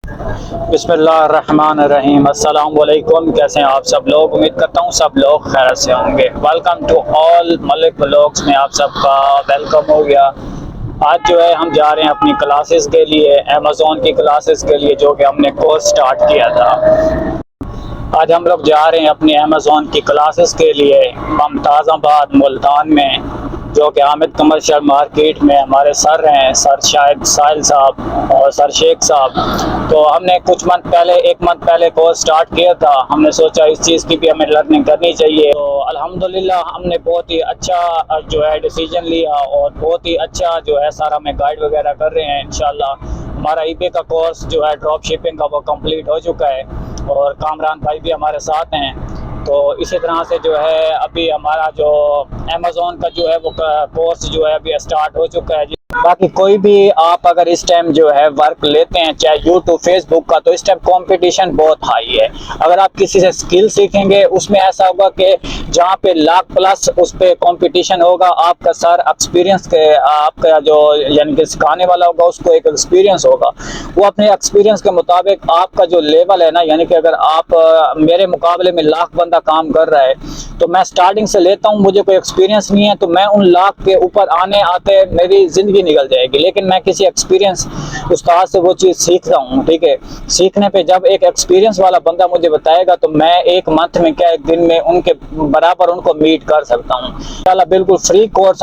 बिस्मिल्लाहिर्रहमानिर्रहीम। अस्सलाम वालेकुम। कैसे हैं आप सब लोग? उम्मीद करता हूँ सब लोग खैर से होंगे। Welcome to all Malik vlogs में आप सबका वेलकम हो गया। आज जो है हम जा रहे हैं अपनी क्लासेस के लिए, अमेज़ॉन की क्लासेस के लिए, जो कि हमने कोर्स स्टार्ट किया था। आज हम लोग जा रहे हैं अपनी अमेज़ॉन की क्लासेस के लिए मुमताज़ाबाद मुल्तान में, जो कि हामिद कमर्शियल मार्केट में हमारे सर हैं, सर शायद साहिल साहब और सर शेख साहब। तो हमने एक मंथ पहले कोर्स स्टार्ट किया था। हमने सोचा इस चीज़ की भी हमें लर्निंग करनी चाहिए। तो अल्हम्दुलिल्लाह हमने बहुत ही अच्छा जो है डिसीजन लिया और बहुत ही अच्छा जो है सारा हमें गाइड वगैरह कर रहे हैं। इंशाल्लाह हमारा ईबे का कोर्स जो है ड्रॉप शिपिंग का वो कंप्लीट हो चुका है और कामरान भाई भी हमारे साथ हैं। तो इसी तरह से जो है अभी हमारा जो अमेज़ॉन का जो है वो कोर्स जो है अभी स्टार्ट हो चुका है। बाकी कोई भी आप अगर इस टाइम जो है वर्क लेते हैं, चाहे यूट्यूब फेसबुक का, तो इस टाइम कंपटीशन बहुत हाई है। अगर आप किसी से स्किल सीखेंगे उसमें ऐसा होगा कि जहाँ पे लाख प्लस उस पर कंपटीशन होगा, आपका सर एक्सपीरियंस के आपका जो यानी कि सिखाने वाला होगा उसको एक एक्सपीरियंस होगा। वो अपने एक्सपीरियंस के मुताबिक आपका जो लेवल है ना, यानी कि अगर आप मेरे मुकाबले में लाख बंदा काम कर रहा है तो मैं स्टार्टिंग से लेता हूँ, मुझे कोई एक्सपीरियंस नहीं है, तो मैं उन लाख के ऊपर आने आते मेरी ज़िंदगी निकल जाएगी। लेकिन मैं किसी एक्सपीरियंस उस्ताद से वो चीज़ सीख रहा हूँ, ठीक है। सीखने पे जब एक एक्सपीरियंस वाला बंदा मुझे बताएगा तो मैं एक मंथ में क्या, एक दिन में उनके बराबर उनको मीट कर सकता हूँ इंशाल्लाह। बिल्कुल फ्री कोर्स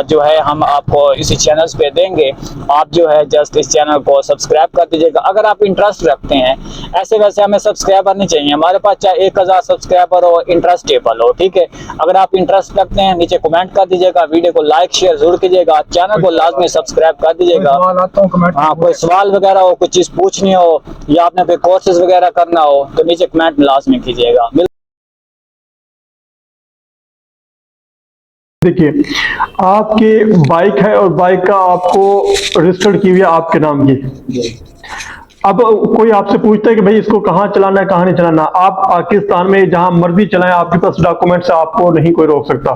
जो है हम आपको इसी चैनल पे देंगे। आप जो है जस्ट इस चैनल को सब्सक्राइब कर दीजिएगा अगर आप इंटरेस्ट रखते हैं। ऐसे वैसे हमें सब्सक्राइबर नहीं चाहिए, हमारे पास चाहे 1000 सब्सक्राइबर हो, इंटरेस्टेबल हो, ठीक है। अगर आप इंटरेस्ट रखते हैं नीचे कमेंट कर दीजिएगा, वीडियो को लाइक शेयर जरूर कीजिएगा, चैनल को लाजमी सब्सक्राइब कर दीजिएगा। हाँ, कोई सवाल वगैरह हो, कुछ चीज़ पूछनी हो या आपने कोई कोर्सेज वगैरह करना हो तो नीचे कमेंट लाजमी कीजिएगा। देखिए, आपकी बाइक है और बाइक का आपको रजिस्टर्ड की हुई है आपके नाम की। अब कोई आपसे पूछता है कि भाई इसको कहाँ चलाना है, कहाँ नहीं चलाना। आप पाकिस्तान में जहां मर्जी चलाएं, आपके पास डॉक्यूमेंट्स, आपको नहीं कोई रोक सकता।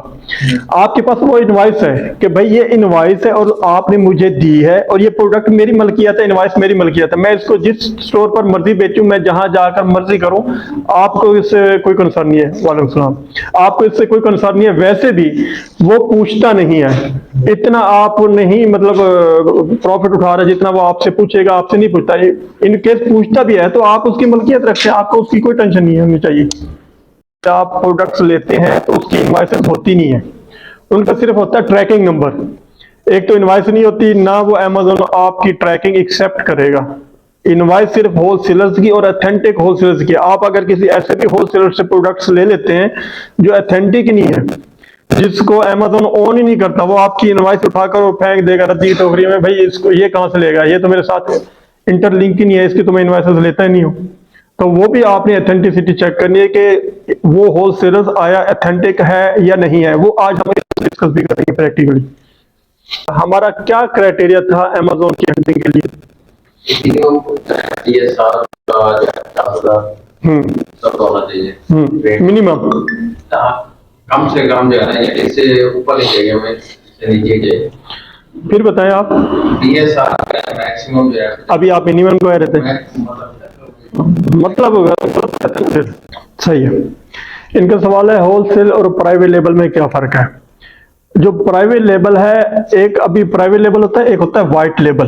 आपके पास वो इनवॉइस है कि भाई ये इनवॉइस है और आपने मुझे दी है और ये प्रोडक्ट मेरी मलकियत है, इनवॉइस मेरी मलकियत है। मैं इसको जिस स्टोर पर मर्जी बेचूं, मैं जहां जाकर मर्जी करूं, आपको इससे कोई कंसर्न नहीं है। वालेकुम सलाम। आपको इससे कोई कंसर्न नहीं है। वैसे भी वो पूछता नहीं है, इतना आप नहीं मतलब प्रॉफिट उठा रहे जितना वो आपसे पूछेगा, आपसे नहीं पूछता। इन केस पूछता भी है तो आप उसकी मलकियत रखते हैं, आपको उसकी कोई टेंशन नहीं होनी चाहिए। आप प्रोडक्ट्स लेते हैं तो उसकी इनवॉइसेस होती नहीं है, उनका सिर्फ होता है ट्रैकिंग नंबर। एक तो इनवॉइस नहीं होती ना, वो अमेज़न आपकी ट्रैकिंग एक्सेप्ट करेगा। इनवॉइस सिर्फ होलसेलर्स की और ऑथेंटिक होलसेलर्स की। आप अगर किसी ऐसे भी होलसेलर से प्रोडक्ट्स ले लेते हैं जो ऑथेंटिक नहीं है, जिसको अमेज़न ओन ही नहीं करता, वो आपकी इनवॉइस उठाकर वो फेंक देगा रद्दी की टोकरी में। भाई इसको ये कहां से लेगा, ये तो मेरे साथ इंटरलिंक ही नहीं है, इसकी तो मैं इनवॉइसेस लेता ही नहीं हूं। तो वो भी आपने ऑथेंटिसिटी चेक करनी है कि वो होलसेलर्स आया ऑथेंटिक है या नहीं है। वो आज हम डिस्कस भी करेंगे प्रैक्टिकली। हमारा क्या क्राइटेरिया था अमेज़न की हंटिंग के लिए? मिनिमम कम से कम जो है इससे ऊपर ही चाहिए हमें, नीचे के। फिर बताएं आप। DSR मैक्सिमम जो है। अभी आप मिनिमम को रहते हैं, मतलब सही है। इनका सवाल है होलसेल और प्राइवेट लेबल में क्या फर्क है। जो प्राइवेट लेबल है, एक अभी प्राइवेट लेबल होता है, एक होता है व्हाइट लेबल,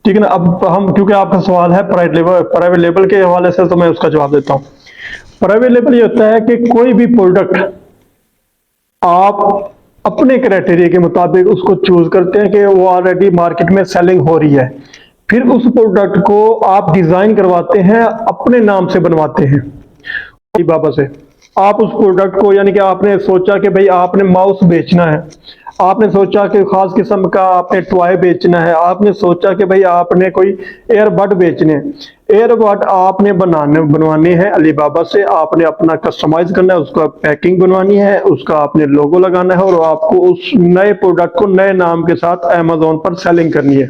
ठीक है ना। अब हम, क्योंकि आपका सवाल है प्राइवेट लेबल के हवाले से, तो मैं उसका जवाब देता हूँ। प्राइवेट लेबल ये होता है कि कोई भी प्रोडक्ट आप अपने क्राइटेरिया के मुताबिक उसको चूज करते हैं कि वो ऑलरेडी मार्केट में सेलिंग हो रही है। फिर उस प्रोडक्ट को आप डिजाइन करवाते हैं, अपने नाम से बनवाते हैं बाबा से। आप उस प्रोडक्ट को, यानी कि आपने सोचा कि भाई आपने माउस बेचना है, आपने सोचा कि खास किस्म का आपने टॉय बेचना है, आपने सोचा कि भाई आपने कोई एयरबड बेचने हैं। एयरबड आपने बनवाने हैं अलीबाबा से, आपने अपना कस्टमाइज करना है, उसका पैकिंग बनवानी है, उसका आपने लोगो लगाना है और आपको उस नए प्रोडक्ट को नए नाम के साथ अमेज़न पर सेलिंग करनी है।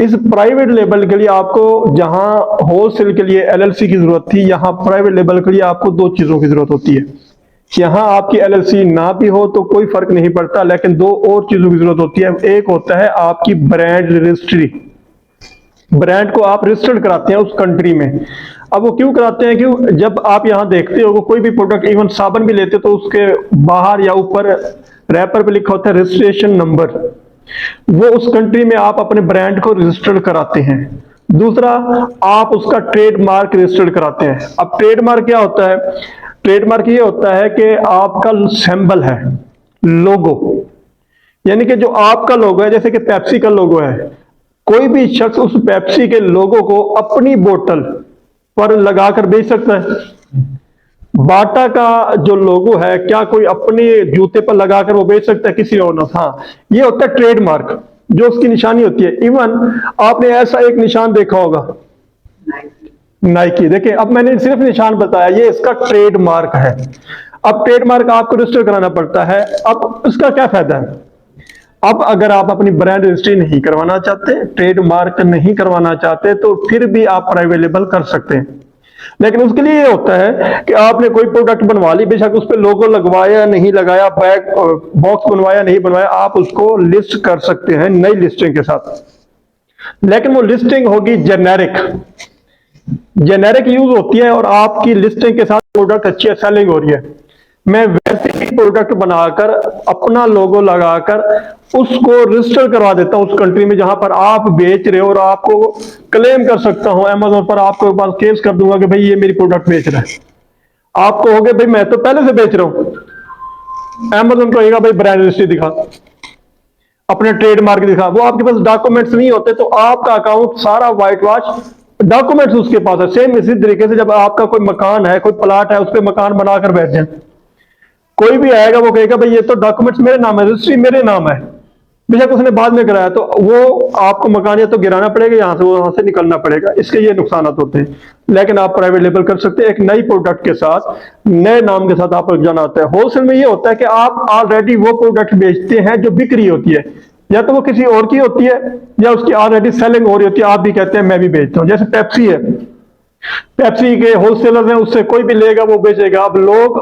इस प्राइवेट लेबल के लिए आपको, जहां होलसेल के लिए LLC की जरूरत थी, यहां प्राइवेट लेबल के लिए आपको दो चीजों की जरूरत होती है। यहां आपकी LLC ना भी हो तो कोई फर्क नहीं पड़ता, लेकिन दो और चीजों की जरूरत होती है। एक होता है आपकी ब्रांड रजिस्ट्री, ब्रांड को आप रजिस्टर्ड कराते हैं उस कंट्री में। अब वो क्यों कराते हैं? क्यों, जब आप यहाँ देखते हो कोई भी प्रोडक्ट, इवन साबुन भी लेते हो, तो उसके बाहर या ऊपर रैपर पे लिखा होता है रजिस्ट्रेशन नंबर। वो उस कंट्री में आप अपने ब्रांड को रजिस्टर्ड कराते हैं। दूसरा, आप उसका ट्रेडमार्क रजिस्टर्ड कराते हैं। अब ट्रेडमार्क क्या होता है? ट्रेडमार्क ये होता है कि आपका सिंबल है, लोगो, यानी कि जो आपका लोगो है, जैसे कि पेप्सी का लोगो है, कोई भी शख्स उस पेप्सी के लोगो को अपनी बोतल पर लगाकर बेच सकता है। बाटा का जो लोगो है, क्या कोई अपने जूते पर लगाकर वो बेच सकता है किसी और ना? हाँ, ये होता है ट्रेडमार्क, जो उसकी निशानी होती है। इवन आपने ऐसा एक निशान देखा होगा, नाइकी। देखिए, अब मैंने सिर्फ निशान बताया, ये इसका ट्रेडमार्क है। अब ट्रेडमार्क आपको रजिस्टर कराना पड़ता है। अब इसका क्या फायदा है? अब अगर आप अपनी ब्रांड रजिस्ट्री नहीं करवाना चाहते, ट्रेडमार्क नहीं करवाना चाहते, तो फिर भी आप प्राइवेट लेबल कर सकते हैं। लेकिन उसके लिए ये होता है कि आपने कोई प्रोडक्ट बनवा ली, बेशक उस पर लोगो लगवाया नहीं लगाया, बैग बॉक्स बनवाया नहीं बनवाया, आप उसको लिस्ट कर सकते हैं नई लिस्टिंग के साथ। लेकिन वो लिस्टिंग होगी जेनेरिक, जेनेरिक यूज होती है, और आपकी लिस्टिंग के साथ प्रोडक्ट अच्छी सेलिंग हो रही है। मैं वैसे ही प्रोडक्ट बनाकर अपना लोगो लगाकर उसको रजिस्टर करवा देता हूं उस कंट्री में जहां पर आप बेच रहे हो, और आपको क्लेम कर सकता हूं अमेज़न पर, आपको एक बार केस कर दूंगा कि भाई ये मेरी प्रोडक्ट बेच रहा है। आप कहोगे भाई मैं तो पहले से बेच रहा हूं, अमेज़न कहेगा भाई ब्रांड रजिस्ट्री दिखा, अपने ट्रेडमार्क दिखा। वो आपके पास डॉक्यूमेंट्स नहीं होते, तो आपका अकाउंट सारा व्हाइट वॉश, डॉक्यूमेंट्स उसके पास है। सेम इसी तरीके से जब आपका कोई मकान है, कोई प्लाट है, उस पर मकान बनाकर बैठ जाए, कोई भी आएगा वो कहेगा भाई ये तो डॉक्यूमेंट्स मेरे नाम है, रजिस्ट्री मेरे नाम है, बेशक उसने बाद में कराया, तो वो आपको मकान या तो गिराना पड़ेगा, यहां से वो वहां से निकलना पड़ेगा। इसके ये नुकसान होते हैं। लेकिन आप प्राइवेट लेबल कर सकते हैं, एक नई प्रोडक्ट के साथ, नए नाम के साथ आप जाना आता है। होलसेल में ये होता है कि आप ऑलरेडी वो प्रोडक्ट बेचते हैं जो बिक रही होती है, या तो वो किसी और की होती है या उसकी ऑलरेडी सेलिंग हो रही होती है, आप भी कहते हैं मैं भी बेचता हूं। जैसे पेप्सी है, पेप्सी के होलसेलर हैं, उससे कोई भी लेगा वो बेचेगा। अब लोग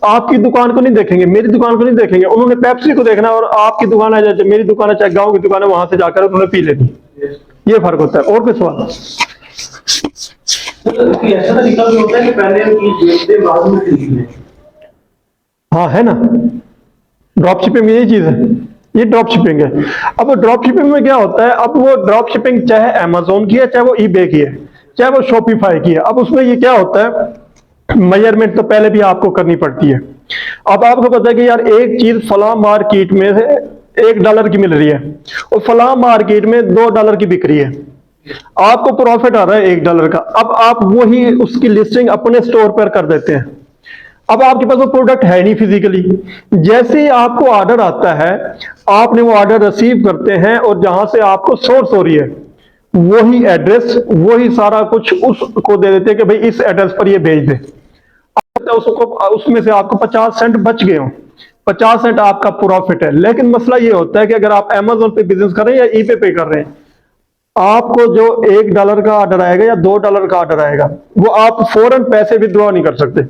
आपकी दुकान को नहीं देखेंगे, मेरी दुकान को नहीं देखेंगे, उन्होंने पेप्सी को देखना है। और आपकी दुकान है, जैसे मेरी दुकान है, चाहे गांव की दुकान है, वहां से जाकर उन्होंने पी लेनी। ये फर्क होता है। और कोई सवाल? ऐसा तरीका भी होता है कि पहले हम चीज बेचते हैं, बाद में खरीदते हैं। हाँ, है ना, ड्रॉप शिपिंग में यही चीज है, ये ड्रॉप शिपिंग है। अब ड्रॉप शिपिंग में क्या होता है? अब वो ड्रॉप शिपिंग चाहे अमेज़न की है, चाहे वो ईबे की है, चाहे वो शॉपिफाई की है। अब उसमें ये क्या होता है, मेजरमेंट तो पहले भी आपको करनी पड़ती है। अब आपको पता है कि यार एक चीज फला मार्केट में से $1 की मिल रही है और फला मार्केट में $2 की बिक रही है, आपको प्रॉफिट आ रहा है $1 का। अब आप वही उसकी लिस्टिंग अपने स्टोर पर कर देते हैं। अब आपके पास वो प्रोडक्ट है नहीं फिजिकली, जैसे ही आपको ऑर्डर आता है, आपने वो ऑर्डर रिसीव करते हैं, और जहां से आपको सोर्स हो रही है वही एड्रेस, वही सारा कुछ उसको दे देते हैं कि भाई इस एड्रेस पर ये भेज दे। उसको, उसमें से आपको 50 सेंट बच गए हो, 50 सेंट आपका प्रॉफिट है। लेकिन मसला ये होता है कि अगर आप अमेज़न पे बिजनेस कर रहे हैं या ईबे पे कर रहे हैं, आपको जो $1 का ऑर्डर आएगा या $2 का ऑर्डर आएगा, वो आप फौरन पैसे विड्रॉ नहीं कर सकते।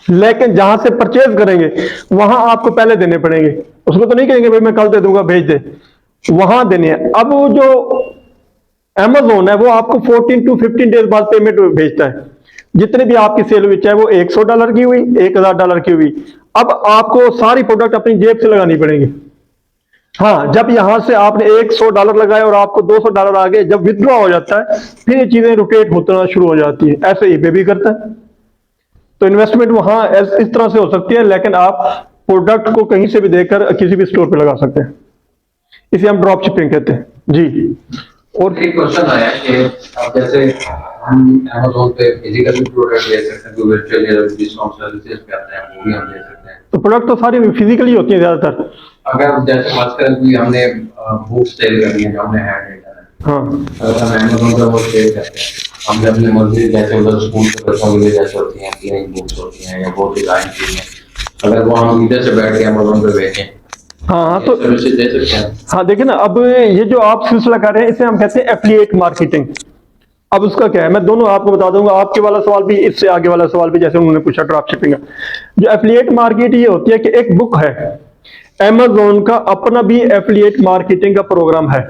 लेकिन जहां से परचेज करेंगे वहां आपको पहले देने पड़ेंगे। उसको तो नहीं कहेंगे भाई मैं कल दे दूंगा, भेज दे, वहां देने हैं। अब वो जो अमेज़न है वो आपको 14 to 15 डेज बाद पेमेंट भेजता है। जितने भी आपकी सेल हुई, चाहे वो $100 की हुई, $1000 की हुई, अब आपको सारी प्रोडक्ट अपनी जेब से लगानी पड़ेंगी। हाँ, जब यहां से आपने $100 लगाए और आपको $200 आ गए, जब विथड्रॉ हो जाता है, फिर ये चीजें रोटेट होना शुरू हो जाती है। ऐसे ईबे भी करता है। तो इन्वेस्टमेंट वहां इस तरह से हो सकती है, लेकिन आप प्रोडक्ट को कहीं से भी देकर किसी भी स्टोर पे लगा सकते हैं। इसे हम ड्रॉप शिपिंग कहते हैं जी। और एक क्वेश्चन आया कि अब जैसे हम Amazon पे फिजिकल प्रोडक्ट ले सकते हैं, जो वर्चुअल डिस्काउंट सर्विसेज पे आते हैं, वो भी हम ले सकते हैं। तो प्रोडक्ट तो सारी फिजिकली होती है ज्यादातर। अगर जैसे खासकर कोई हमने बुक सेल करनी है, जो हमने हैंड रिटन है, हाँ, अगर हम Amazon पे वो सेल करते हैं, हमने अपनी मर्जी, जैसे उधर स्कूल के बच्चों के लिए जैसे होती हैं प्लेइंग बुक्स होती हैं या वो डिजाइन की हैं, अगर वो हम इधर से बैठ के Amazon पे बेचें, हाँ, तो सर्विसेज दे सकते हैं। हाँ, देखिए ना, अब ये जो आप सिलसिला कर रहे हैं, इसे हम कहते हैं एफिलिएट मार्केटिंग। अब उसका क्या है, मैं दोनों आपको बता दूंगा, आपके वाला सवाल भी, इससे आगे वाला सवाल भी, जैसे उन्होंने पूछा ड्रॉप शिपिंग का। जो एफिलिएट मार्केट ये होती है कि एक बुक है, Amazon का अपना भी एफिलिएट मार्केटिंग का प्रोग्राम है।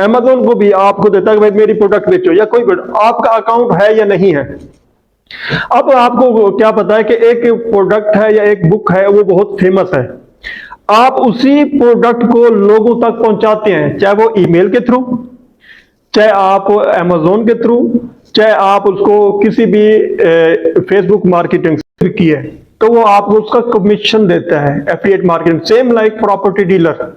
अमेजोन को भी आपको देता है कि भाई मेरी प्रोडक्ट बेचो, या कोई आपका अकाउंट है या नहीं है। अब आपको क्या पता है कि एक प्रोडक्ट है या एक बुक है वो बहुत फेमस है, आप उसी प्रोडक्ट को लोगों तक पहुंचाते हैं, चाहे वो ईमेल के थ्रू, चाहे आप अमेजोन के थ्रू, चाहे आप उसको किसी भी फेसबुक मार्केटिंग से किए, तो वो आपको उसका कमीशन देता है, affiliate marketing. Same like property dealer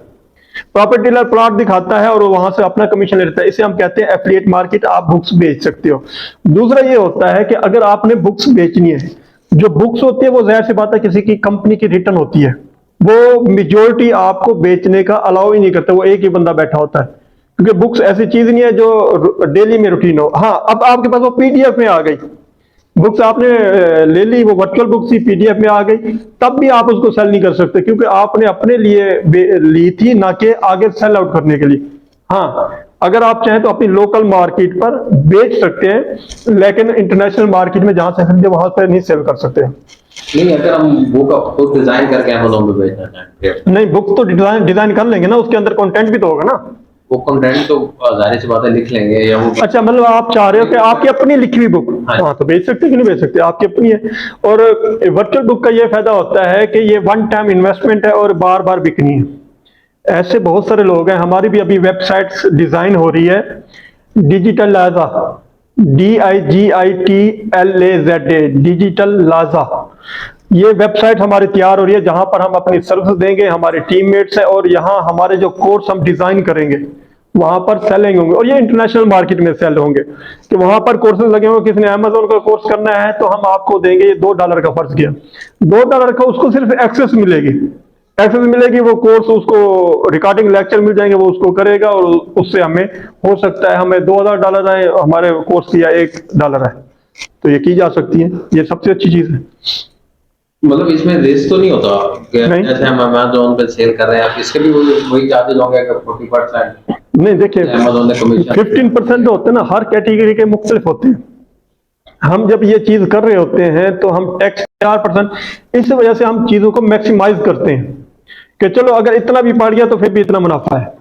plot दिखाता है और वहां से अपना कमीशन लेता है, इसे हम कहते हैं एफिलिएट मार्केट। आप बुक्स बेच सकते हो। दूसरा ये होता है कि अगर आपने बुक्स बेचनी है, जो बुक्स होती है वो जाहिर सी बात है किसी की कंपनी की रिटर्न होती है, वो मेजोरिटी आपको बेचने का अलाउ ही नहीं करता, वो एक ही बंदा बैठा होता है, क्योंकि बुक्स ऐसी चीज नहीं है जो डेली में रूटीन हो। हाँ, अब आपके पास वो पीडीएफ में आ गई बुक्स, आपने ले ली, वो वर्चुअल बुक्स ही पीडीएफ में आ गई, तब भी आप उसको सेल नहीं कर सकते, क्योंकि आपने अपने लिए ली थी, ना कि आगे सेल आउट करने के लिए। हाँ, अगर आप चाहें तो अपनी लोकल मार्केट पर बेच सकते हैं, लेकिन इंटरनेशनल मार्केट में जहां से खरीदे वहां पर नहीं सेल कर सकते। नहीं, अगर हम बुक डिजाइन करके अमेज़न पे बेचना चाहें, नहीं, बुक तो डिजाइन कर लेंगे ना, उसके अंदर कंटेंट भी तो होगा ना। वो कंटेंट तो जाहिर सी बात है लिख लेंगे, या वो अच्छा, मतलब आप चाह रहे हो कि आपकी अपनी लिखी हुई बुक, हाँ। हाँ तो बेच सकते हैं कि नहीं बेच सकते, आपकी अपनी है। और वर्चुअल बुक का ये फायदा होता है कि ये वन टाइम इन्वेस्टमेंट है और बार बार बिकनी है। ऐसे बहुत सारे लोग हैं, हमारी भी अभी वेबसाइट्स डिजाइन हो रही है, डिजिटल लाजा, DIGITLAZA, डिजिटल लाजा। ये वेबसाइट हमारी तैयार हो रही है, जहां पर हम अपनी सर्विस देंगे, हमारे टीममेट्स हैं, और यहाँ हमारे जो कोर्स हम डिजाइन करेंगे वहां पर सेलिंग होंगे, और ये इंटरनेशनल मार्केट में सेल होंगे, कि वहां पर कोर्सेज लगे होंगे। किसी ने अमेजोन का कोर्स करना है तो हम आपको देंगे ये $2 का, फर्ज किया $2 का, उसको सिर्फ एक्सेस मिलेगी, वो कोर्स, उसको रिकॉर्डिंग लेक्चर मिल जाएंगे, वो उसको करेगा, और उससे हमें हो सकता है हमें $2,000 है, हमारे कोर्स की, या $1 है, तो ये की जा सकती है, ये सबसे अच्छी चीज है। मतलब इसमें रिस्क तो नहीं होता कि नहीं। जैसे हम अमेज़न पे सेल कर रहे हैं, आप इसके भी वही चार्जेस होंगे कि 40%? नहीं, देखिए, अमेज़न ने कमीशन 15% होते हैं ना, हर कैटेगरी के मुख्तलिफ होते हैं। हम जब ये चीज कर रहे होते हैं तो हम टैक्स 4%, इस वजह से हम चीजों को मैक्सिमाइज करते हैं कि चलो अगर इतना भी पड़ गया तो फिर भी इतना मुनाफा है।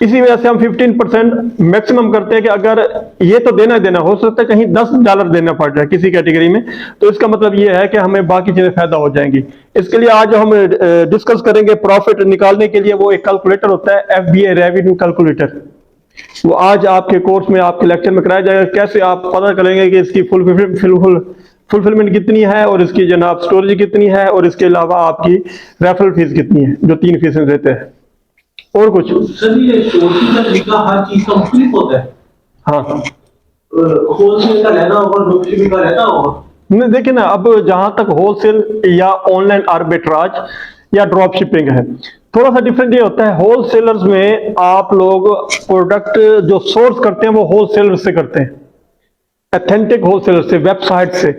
इसी वजह से हम 15% मैक्सिमम करते हैं कि अगर ये तो देना ही देना, हो सकता है कहीं $10 देना पड़ जाए किसी कैटेगरी में, तो इसका मतलब ये है कि हमें बाकी चीजें फायदा हो जाएंगी। इसके लिए आज हम डिस्कस करेंगे प्रॉफिट निकालने के लिए, वो एक कैलकुलेटर होता है, FBA रेवेन्यू कैलकुलेटर। वो आज आपके कोर्स में, आपके लेक्चर में कराया जाएगा, कैसे आप पता करेंगे कि इसकी फुलफिलमेंट कितनी है, और इसकी जनाब स्टोरेज कितनी है, और इसके अलावा आपकी रेफरल फीस कितनी है, जो 3% देते हैं, और कुछ। सर, ये सोर्सिंग का तरीका हर चीज का मुख्तलिफ होता है। हाँ, होलसेल का लेना होगा, ड्रॉपशिपिंग का लेना होगा। नहीं, देखिए ना, अब जहां तक होलसेल या ऑनलाइन आर्बिट्राज या ड्रॉप शिपिंग है, थोड़ा सा डिफरेंट ये होता है। होलसेलर्स में आप लोग प्रोडक्ट जो सोर्स करते हैं वो होलसेलर से करते हैं, ऑथेंटिक होलसेलर से, वेबसाइट से।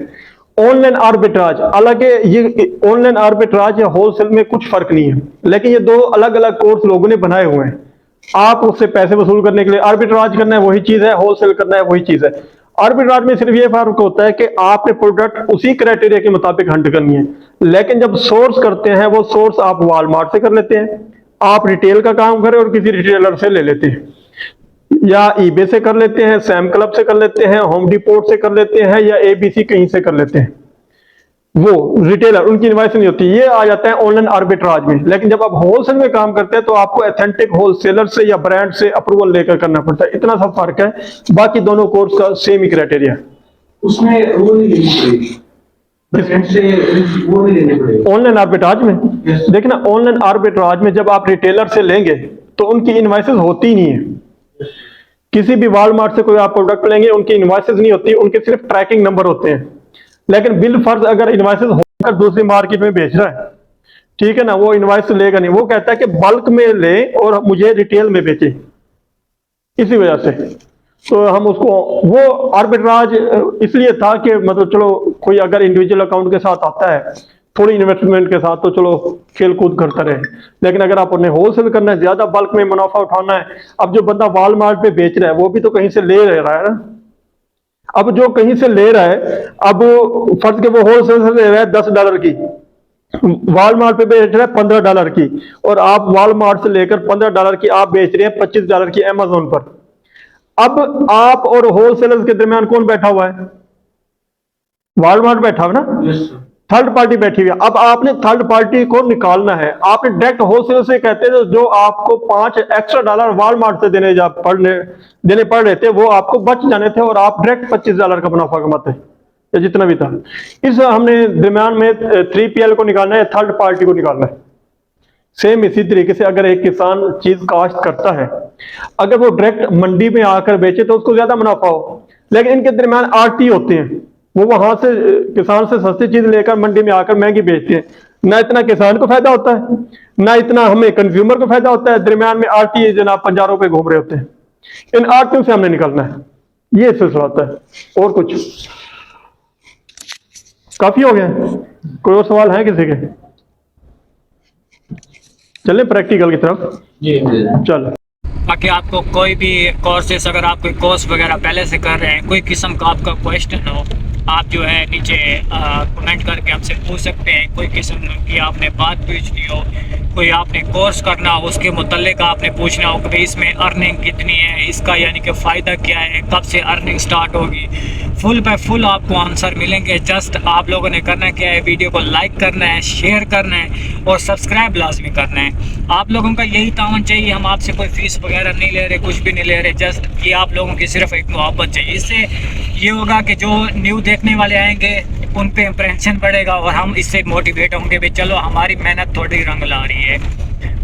ऑनलाइन आर्बिट्राज अलग है, ये ऑनलाइन आर्बिट्राज या होलसेल में कुछ फर्क नहीं है, लेकिन ये दो अलग अलग कोर्स लोगों ने बनाए हुए हैं। आप उससे पैसे वसूल करने के लिए आर्बिट्राज करना है, वही चीज है, होलसेल करना है, वही चीज है। आर्बिट्राज में सिर्फ ये फर्क होता है कि आपने प्रोडक्ट उसी क्राइटेरिया के मुताबिक हंट करनी है, लेकिन जब सोर्स करते हैं वो सोर्स आप वॉलमार्ट से कर लेते हैं, आप रिटेल का काम करें और किसी रिटेलर से ले लेते हैं, या ईबे से कर लेते हैं, सैम क्लब से कर लेते हैं, होम डिपोट से कर लेते हैं, या ABC कहीं से कर लेते हैं। वो रिटेलर, उनकी इनवॉइस नहीं होती, ये आ जाता है ऑनलाइन आर्बिट्राज में। लेकिन जब आप होलसेल में काम करते हैं तो आपको ऑथेंटिक होलसेलर से या ब्रांड से अप्रूवल लेकर करना पड़ता है, इतना सा फर्क है, बाकी दोनों कोर्स का सेम ही क्राइटेरिया। उसमें वो नहीं लेनी पड़ेगी, ब्रांड से वो नहीं लेनी पड़ेगी ऑनलाइन आर्बिट्राज में। देखिए ना, ऑनलाइन आर्बिट्राज में जब आप रिटेलर से लेंगे तो उनकी इनवॉइसेस होती नहीं है। किसी भी वॉलमार्ट से कोई आप प्रोडक्ट लेंगे, उनकी इनवॉइसेस नहीं होती, उनके सिर्फ ट्रैकिंग नंबर होते हैं। लेकिन बिल फर्ज अगर इनवॉइसेस होकर दूसरी मार्केट में बेच रहा है, ठीक है ना, वो इनवॉइस लेगा नहीं, वो कहता है कि बल्क में ले और मुझे रिटेल में बेचे। इसी वजह से तो हम उसको, वो आर्बिट्राज इसलिए था कि मतलब चलो कोई अगर इंडिविजुअल अकाउंट के साथ आता है थोड़ी इन्वेस्टमेंट के साथ तो चलो खेल कूद करता रहे, लेकिन अगर आप उन्हें होलसेल करना है, ज्यादा बल्क में मुनाफा उठाना है, अब जो बंदा वॉलमार्ट पे बेच रहा है वो भी तो कहीं से ले रहा है ना। अब जो कहीं से ले रहा है, अब फर्ज के वो होलसेल से ले रहा है $10 की, वॉलमार्ट पे बेच रहा है $15 की, और आप वॉलमार्ट से लेकर $15 की आप बेच रहे हैं $25 की अमेजोन पर, अब आप और होलसेलर्स के दरमियान कौन बैठा हुआ है? वॉलमार्ट बैठा हुआ ना, Yes, sir. थर्ड पार्टी बैठी हुई है। अब आपने थर्ड पार्टी को निकालना है। आपने डायरेक्ट होलसेलर से कहते थे जो आपको $5 एक्स्ट्रा वॉलमार्ट से देने पड़ रहे थे, वो आपको बच जाने थे और आप डायरेक्ट $25 का मुनाफा कमाते या जितना भी था। इस हमने दरमियान में 3PL को निकालना है, थर्ड पार्टी को निकालना है। सेम इसी तरीके से अगर एक किसान चीज काश्त करता है, अगर वो डायरेक्ट मंडी में आकर बेचे तो उसको ज्यादा मुनाफा हो, लेकिन इनके दरमियान आरटी होते हैं, वो वहां से किसान से सस्ती चीज लेकर मंडी में आकर महंगी बेचते हैं। ना इतना किसान को फायदा होता है, ना इतना हमें कंज्यूमर को फायदा होता है। दरमियान में आरटी जनाब पंजारों पे घूम रहे होते हैं। इन आरटियों से हमने निकलना है, ये सिलसिला होता है। और कुछ काफी हो गया, कोई और सवाल है किसी के? चले प्रैक्टिकल की तरफ। चल, बाकी आपको कोई भी कोर्सेस, अगर आप कोई कोर्स वगैरह पहले से कर रहे हैं, कोई किस्म का आपका क्वेश्चन हो, आप जो है नीचे कमेंट करके हमसे पूछ सकते हैं। कोई किस्म की आपने बात पूछनी हो, कोई आपने कोर्स करना हो, उसके मुतल्लिक आपने पूछना हो कि भाई इसमें अर्निंग कितनी है, इसका यानी कि फ़ायदा क्या है, कब से अर्निंग स्टार्ट होगी, फुल बाय फुल आपको आंसर मिलेंगे। जस्ट आप लोगों ने करना क्या है, वीडियो को लाइक करना है, शेयर करना है और सब्सक्राइब लाजमी करना है। आप लोगों का यही तावन चाहिए। हम आपसे कोई फीस वगैरह नहीं ले रहे, कुछ भी नहीं ले रहे, जस्ट कि आप लोगों की सिर्फ एक मोहब्बत चाहिए। इससे ये होगा कि जो न्यू देखने वाले आएंगे उन पे इम्प्रेशन बढ़ेगा और हम इससे मोटिवेट होंगे भी चलो हमारी मेहनत थोड़ी रंग ला रही है।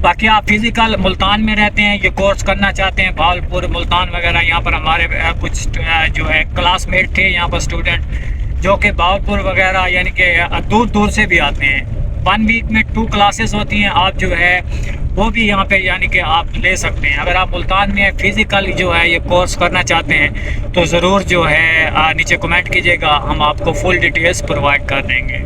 बाकी आप फिज़िकल मुल्तान में रहते हैं, ये कोर्स करना चाहते हैं, भावलपुर मुल्तान वगैरह, यहाँ पर हमारे कुछ जो है क्लासमेट थे यहाँ पर स्टूडेंट जो कि भावलपुर वगैरह यानी कि दूर दूर से भी आते हैं। 1 वीक में 2 क्लासेस होती हैं, आप जो है वो भी यहाँ पे यानी कि आप ले सकते हैं। अगर आप मुल्तान में फिज़िकल जो है ये कोर्स करना चाहते हैं तो ज़रूर जो है नीचे कमेंट कीजिएगा, हम आपको फुल डिटेल्स प्रोवाइड कर देंगे।